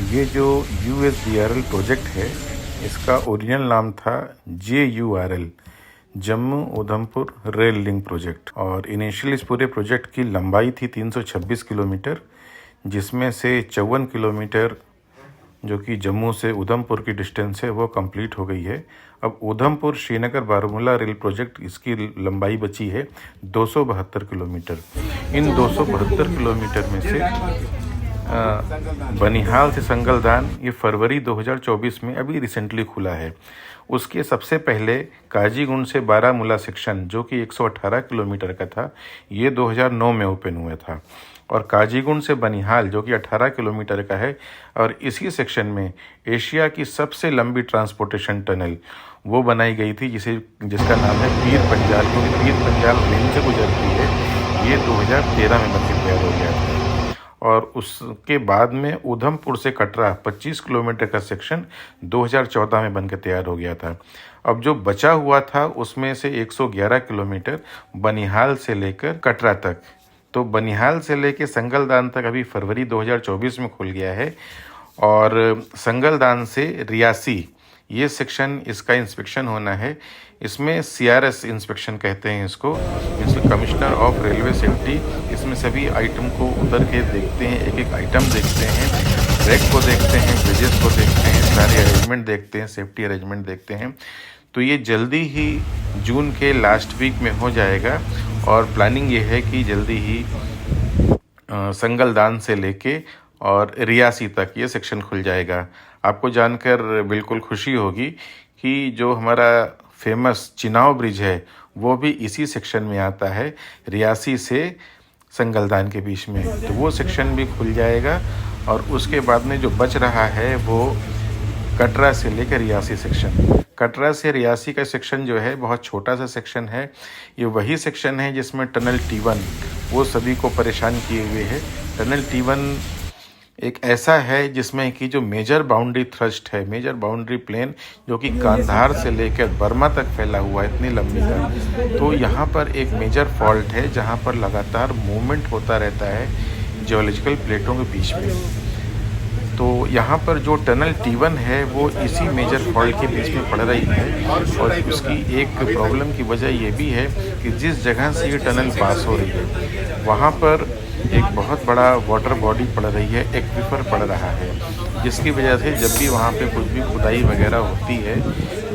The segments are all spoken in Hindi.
ये जो USBRL प्रोजेक्ट है, इसका ओरिजिनल नाम था JURL, Jammu Udhampur rail link project. और इनिशियली इस पूरे प्रोजेक्ट की लंबाई थी 326 किलोमीटर, जिसमें से 54 किलोमीटर जो कि जम्मू से उधमपुर की डिस्टेंस है वो कंप्लीट हो गई है। अब उधमपुर श्रीनगर बारामूला रेल प्रोजेक्ट, इसकी लंबाई बची है 272 किलोमीटर। इन 272 किलोमीटर में से बनिहाल से संगलदान ये फरवरी 2024 में अभी रिसेंटली खुला है। उसके सबसे पहले काजीगुंड से बारामूला सेक्शन जो कि 118 किलोमीटर का था, ये 2009 में ओपन हुआ था। और काजीगुंड से बनिहाल जो कि 18 किलोमीटर का है, और इसी सेक्शन में एशिया की सबसे लंबी ट्रांसपोर्टेशन टनल वो बनाई गई थी, जिसका नाम है पीर पंजाल, क्योंकि पीर पंजाल रेंज से गुजरती है। ये 2013 में बनकर तैयार हो गया था। और उसके बाद में उधमपुर से कटरा 25 किलोमीटर का सेक्शन 2014 में बनकर तैयार हो गया था। अब जो बचा हुआ था उसमें से 111 किलोमीटर बनिहाल से लेकर कटरा तक, तो बनिहाल से लेकर संगलदान तक अभी फरवरी 2024 में खुल गया है। और संगलदान से रियासी ये सेक्शन, इसका इंस्पेक्शन होना है। इसमें CRS इंस्पेक्शन कहते हैं इसको, कमिश्नर ऑफ रेलवे सेफ्टी। इसमें सभी आइटम को उतर के देखते हैं, एक एक आइटम देखते हैं, ट्रैक को देखते हैं, ब्रिजेस को देखते हैं, सारे अरेंजमेंट देखते हैं, सेफ्टी अरेंजमेंट देखते हैं। तो ये जल्दी ही जून के लास्ट वीक में हो जाएगा। और प्लानिंग ये है कि जल्दी ही संगलदान से लेके और रियासी तक ये सेक्शन खुल जाएगा। आपको जानकर बिल्कुल खुशी होगी कि जो हमारा फेमस चिनाव ब्रिज है वो भी इसी सेक्शन में आता है, रियासी से संगलदान के बीच में। तो वो सेक्शन भी खुल जाएगा। और उसके बाद में जो बच रहा है वो कटरा से लेकर रियासी सेक्शन। कटरा से रियासी का सेक्शन जो है बहुत छोटा सा सेक्शन है। ये वही सेक्शन है जिसमें टनल T1 वो सभी को परेशान किए हुए है। टनल T1 एक ऐसा है जिसमें कि जो मेजर बाउंड्री थ्रस्ट है, मेजर बाउंड्री प्लेन जो कि कांधार से लेकर बर्मा तक फैला हुआ है, इतनी लंबी का। तो यहाँ पर एक मेजर फॉल्ट है जहाँ पर लगातार मूवमेंट होता रहता है जियोलॉजिकल प्लेटों के बीच में। तो यहाँ पर जो टनल T1 है वो इसी मेजर फॉल्ट के बीच में पड़ रही है। और उसकी एक प्रॉब्लम की वजह ये भी है कि जिस जगह से ये टनल पास हो रही है वहाँ पर एक बहुत बड़ा वाटर बॉडी पड़ रही है, एक्वीफर पड़ रहा है, जिसकी वजह से जब भी वहाँ पे कुछ भी खुदाई वगैरह होती है,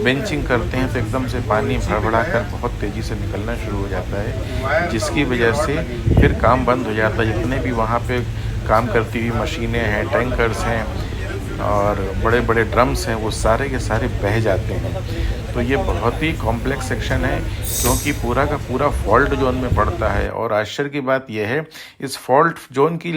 बेंचिंग करते हैं, तो एकदम से पानी भड़बड़ा कर बहुत तेज़ी से निकलना शुरू हो जाता है, जिसकी वजह से फिर काम बंद हो जाता है। जितने भी वहाँ पे काम करती हुई मशीनें हैं, टैंकर्स हैं और बड़े बड़े ड्रम्स हैं, वो सारे के सारे बह जाते हैं। तो ये बहुत ही कॉम्प्लेक्स सेक्शन है क्योंकि पूरा का पूरा फॉल्ट जोन में पड़ता है। और आश्चर्य की बात यह है, इस फॉल्ट जोन की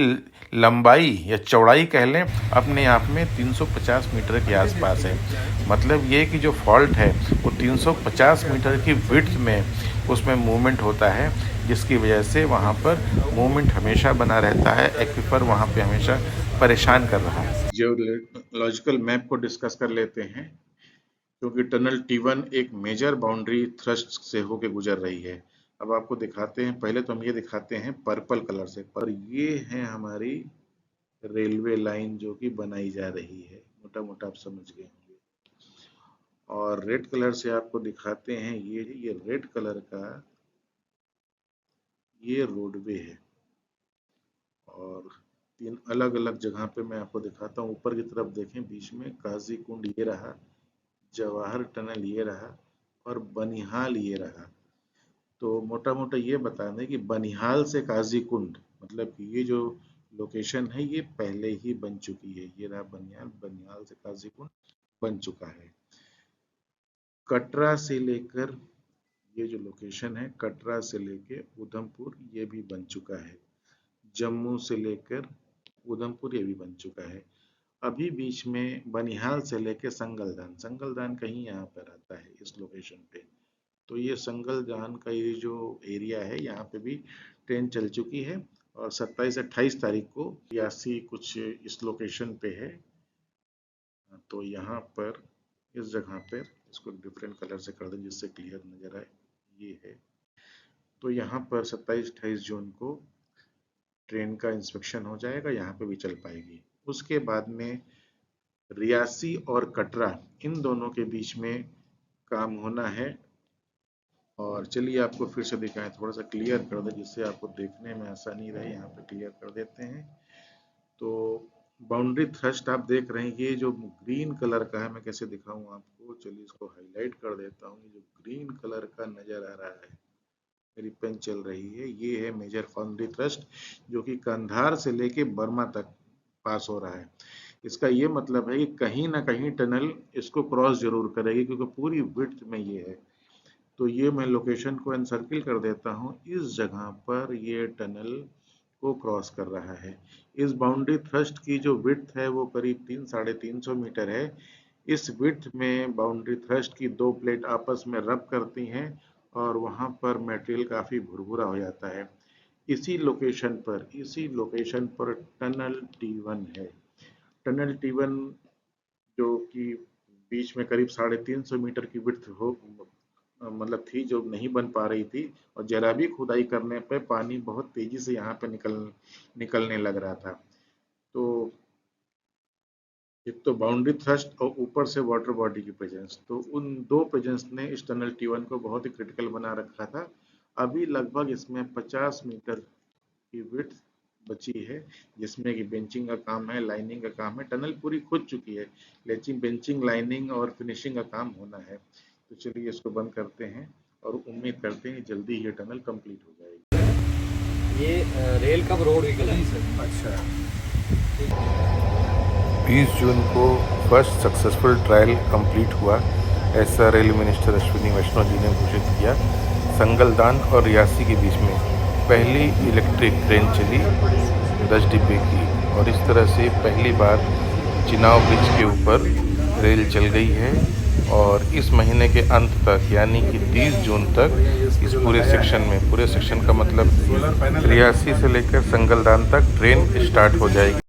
लंबाई या चौड़ाई कह लें अपने आप में 350 मीटर के आसपास है। मतलब ये कि जो फॉल्ट है वो 350 मीटर की विड्थ में उसमें मूवमेंट होता है, जिसकी वजह से वहाँ पर मूवमेंट हमेशा बना रहता है। एक्वीफर वहाँ पे हमेशा परेशान कर रहा है। जियोलॉजिकल मैप को डिस्कस कर लेते हैं, क्योंकि टनल T1 एक मेजर बाउंड्री थ्रस्ट से होके गुजर रही है। अब आपको दिखाते हैं, पहले तो हम ये दिखाते हैं पर्पल कलर से, पर ये है हमारी रेलवे लाइन जो कि बनाई जा रही है, मोटा मोटा आप समझ गए होंगे। और रेड कलर से आपको दिखाते हैं, ये रेड कलर का ये रोडवे है। और 3 अलग अलग जगह पे मैं आपको दिखाता हूँ। ऊपर की तरफ देखें, बीच में काजी कुंड ये रहा, जवाहर टनल ये रहा और बनिहाल ये रहा। तो मोटा मोटा ये बता दें कि बनिहाल से काजी कुंड, मतलब कि ये जो लोकेशन है ये पहले ही बन चुकी है। ये रहा बनिहाल, बनिहाल से काजी कुंड बन चुका है। कटरा से लेकर ये जो लोकेशन है, कटरा से लेकर उधमपुर ये भी बन चुका है। जम्मू से लेकर उधमपुर ये भी बन चुका है। अभी बीच में बनिहाल से लेकर संगलदान, संगलदान कहीं यहाँ पर आता है इस लोकेशन पे। तो ये संगलदान का ये जो एरिया है यहाँ पे भी ट्रेन चल चुकी है। और 27-28 तारीख को रियासी कुछ इस लोकेशन पे है। तो यहाँ पर इस जगह पर इसको डिफरेंट कलर से कर दें जिससे क्लियर नजर आए, ये है। तो यहाँ पर 27-28 जून को ट्रेन का इंस्पेक्शन हो जाएगा, यहाँ पे भी चल पाएगी। उसके बाद में रियासी और कटरा इन दोनों के बीच में काम होना है। और चलिए आपको फिर से दिखाएं, थोड़ा सा क्लियर कर दें जिससे आपको देखने में आसानी रहे। यहाँ पे क्लियर कर देते हैं। तो बाउंड्री थ्रस्ट आप देख रहे हैं, ये जो ग्रीन कलर का है, मैं कैसे दिखाऊं आपको, चलिए इसको हाईलाइट कर देता हूँ। ये जो ग्रीन कलर का नजर आ रहा है, मेरी पेन चल रही है, ये है मेजर बाउंड्री थ्रस्ट, जो कि कंधार से लेके बर्मा तक पास हो रहा है। इसका ये मतलब है कि कहीं ना कहीं टनल इसको क्रॉस जरूर करेगी, क्योंकि पूरी विड्थ में ये है। तो ये मैं लोकेशन को एनसर्किल कर देता हूँ, इस जगह पर ये टनल को क्रॉस कर रहा है। इस बाउंड्री थ्रस्ट की जो विड्थ है वो करीब 300-350 मीटर है। इस विड्थ में बाउंड्री थ्रस्ट की दो प्लेट आपस में रब करती हैं और वहां पर मटेरियल काफी भुरभुरा हो जाता है। इसी लोकेशन पर टनल T1 है। टनल T1 जो कि बीच में करीब 350 मीटर की विड्थ हो, मतलब थी, जो नहीं बन पा रही थी, और जरा भी खुदाई करने पे पानी बहुत तेजी से यहाँ पे निकलने लग रहा था। तो एक तो बाउंड्री थ्रस्ट और ऊपर से वाटर बॉडी की प्रेजेंस, तो उन दो प्रेजेंस ने इस टनल T1 को बहुत ही क्रिटिकल बना रखा था। अभी लगभग इसमें 50 मीटर की विड्थ बची है, जिसमें कि बेंचिंग का काम है, लाइनिंग का काम है। टनल पूरी खुद चुकी है, लेकिन बेंचिंग, लाइनिंग और फिनिशिंग का काम होना है। तो चलिए इसको बंद करते हैं और उम्मीद करते हैं जल्दी ये टनल कंप्लीट हो जाएगी। ये रेल कब रोड निकला है सर? अच्छा, 20 जून को फर्स्ट सक्सेसफुल ट्रायल कंप्लीट हुआ, ऐसा रेल मिनिस्टर अश्विनी वैष्णव जी ने घोषित किया। संगलदान और रियासी के बीच में पहली इलेक्ट्रिक ट्रेन चली 10 डिब्बे की, और इस तरह से पहली बार चिनाव ब्रिज के ऊपर रेल चल गई है। और इस महीने के अंत तक, यानी कि 30 जून तक, इस पूरे सेक्शन में, पूरे सेक्शन का मतलब रियासी से लेकर संगलदान तक ट्रेन स्टार्ट हो जाएगी।